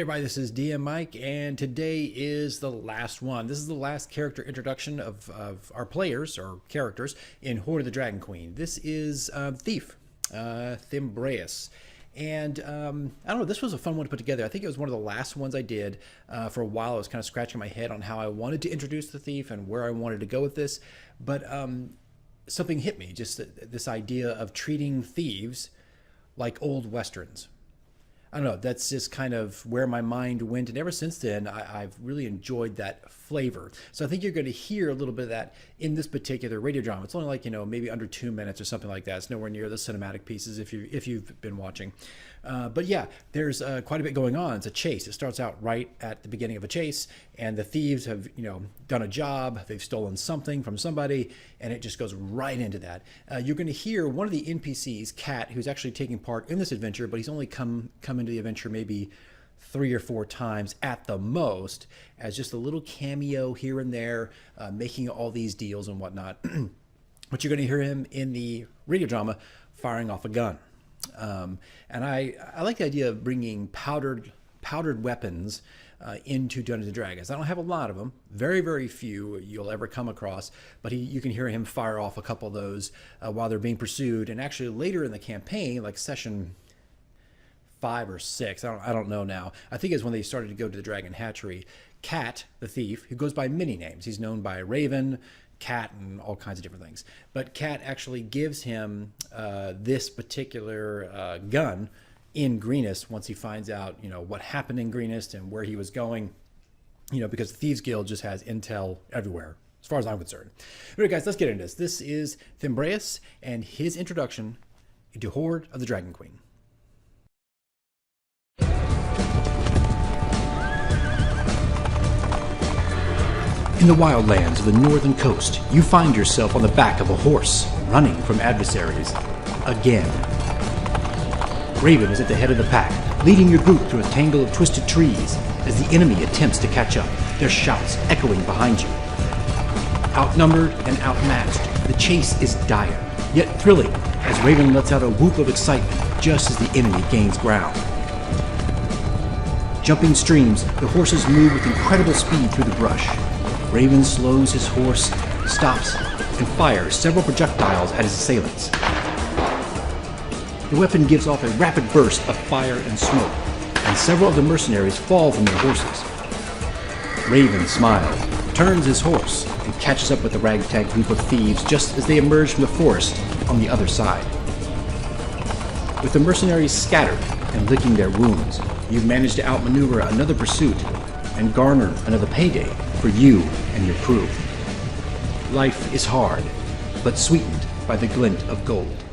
everybody, this is DM Mike, and today is the last one. This is the last character introduction of our players, or characters, in Hoard of the Dragon Queen. This is Thief, Thymbreaus. And I don't know, this was a fun one to put together. I think it was one of the last ones I did. For a while, I was kind of scratching my head on how I wanted to introduce the Thief and where I wanted to go with this. But something hit me, just this idea of treating thieves like old Westerns. I don't know, that's just kind of where my mind went. And ever since then, I've really enjoyed that flavor. So I think you're going to hear a little bit of that in this particular radio drama. It's only like, maybe under 2 minutes or something like that. It's nowhere near the cinematic pieces if you've been watching. But yeah, there's quite a bit going on. It's a chase. It starts out right at the beginning of a chase, and the thieves have, done a job. They've stolen something from somebody, and it just goes right into that. You're going to hear one of the NPCs, Cat, who's actually taking part in this adventure, but he's only come into the adventure maybe 3 or 4 times at the most, as just a little cameo here and there, making all these deals and whatnot. But you're going to hear him in the radio drama firing off a gun. And I like the idea of bringing powdered weapons into Dungeons and Dragons. I don't have a lot of them, very, very few you'll ever come across, but you can hear him fire off a couple of those while they're being pursued. And actually later in the campaign, like session 5 or 6, I don't know now, I think it's when they started to go to the Dragon Hatchery, Cat, the thief, who goes by many names. He's known by Raven, Cat, and all kinds of different things. But Cat actually gives him this particular gun in Greenest once he finds out, what happened in Greenest and where he was going, because the Thieves Guild just has intel everywhere, as far as I'm concerned. All right, guys, let's get into this. This is Thymbreaus and his introduction into Hoard of the Dragon Queen. In the wildlands of the northern coast, you find yourself on the back of a horse, running from adversaries. Again. Raven is at the head of the pack, leading your group through a tangle of twisted trees as the enemy attempts to catch up, their shouts echoing behind you. Outnumbered and outmatched, the chase is dire, yet thrilling, as Raven lets out a whoop of excitement just as the enemy gains ground. Jumping streams, the horses move with incredible speed through the brush. Raven slows his horse, stops, and fires several projectiles at his assailants. The weapon gives off a rapid burst of fire and smoke, and several of the mercenaries fall from their horses. Raven smiles, turns his horse, and catches up with the ragtag group of thieves just as they emerge from the forest on the other side. With the mercenaries scattered and licking their wounds, you've managed to outmaneuver another pursuit and garner another payday for you and your crew. Life is hard, but sweetened by the glint of gold.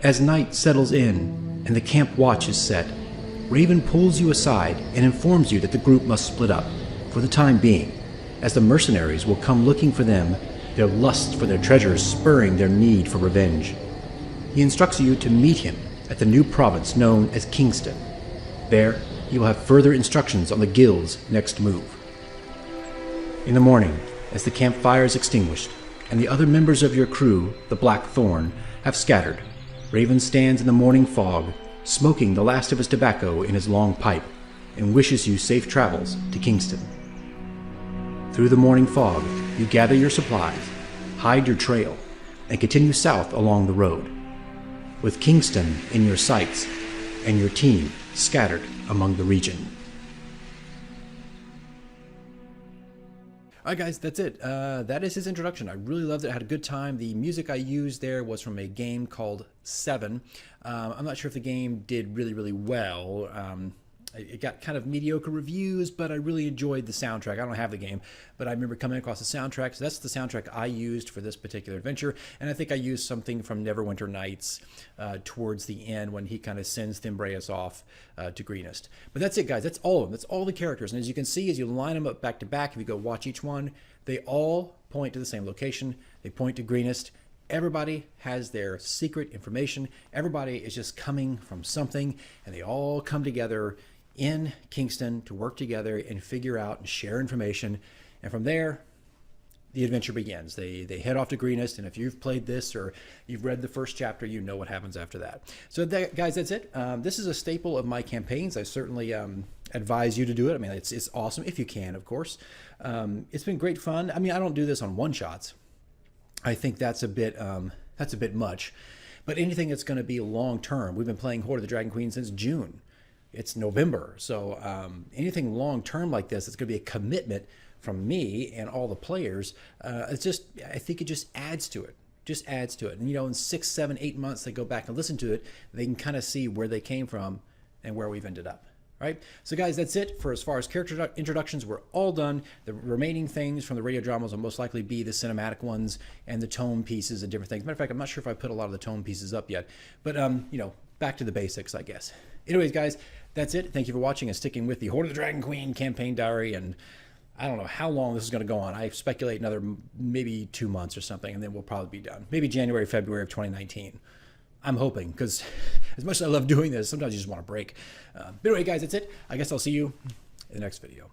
As night settles in and the camp watch is set, Raven pulls you aside and informs you that the group must split up, for the time being, as the mercenaries will come looking for them, their lust for their treasures spurring their need for revenge. He instructs you to meet him at the new province known as Kingston. There, you will have further instructions on the guild's next move. In the morning, as the campfire is extinguished, and the other members of your crew, the Black Thorn, have scattered, Raven stands in the morning fog, smoking the last of his tobacco in his long pipe, and wishes you safe travels to Kingston. Through the morning fog, you gather your supplies, hide your trail, and continue south along the road, with Kingston in your sights, and your team scattered among the region. All right, guys, that's it. That is his introduction. I really loved it. I had a good time. The music I used there was from a game called 7. I'm not sure if the game did really, really well. It got kind of mediocre reviews, but I really enjoyed the soundtrack. I don't have the game, but I remember coming across the soundtrack. So that's the soundtrack I used for this particular adventure. And I think I used something from Neverwinter Nights towards the end when he kind of sends Thymbreaus off to Greenest. But that's it, guys. That's all of them. That's all the characters. And as you can see, as you line them up back to back, if you go watch each one, they all point to the same location. They point to Greenest. Everybody has their secret information. Everybody is just coming from something, and they all come together in Kingston to work together and figure out and share information. And from there, the adventure begins. They head off to Greenest, and if you've played this or you've read the first chapter, you know what happens after that. So guys, that's it. This is a staple of my campaigns. I certainly advise you to do it. I mean, it's awesome if you can, of course. It's been great fun. I mean, I don't do this on one-shots. I think that's a bit much. But anything that's going to be long-term, we've been playing Hoard of the Dragon Queen since June. It's November. So anything long-term like this, it's going to be a commitment from me and all the players. I think it just adds to it. And, in 6, 7, 8 months, they go back and listen to it. They can kind of see where they came from and where we've ended up. All right. So, guys, that's it for as far as character introductions. We're all done. The remaining things from the radio dramas will most likely be the cinematic ones and the tone pieces and different things. Matter of fact, I'm not sure if I put a lot of the tone pieces up yet. But, back to the basics, I guess. Anyways, guys, that's it. Thank you for watching and sticking with the Hoard of the Dragon Queen campaign diary. And I don't know how long this is going to go on. I speculate another maybe 2 months or something, and then we'll probably be done. Maybe January, February of 2019. I'm hoping, because as much as I love doing this, sometimes you just want to break. But anyway, guys, that's it. I guess I'll see you in the next video.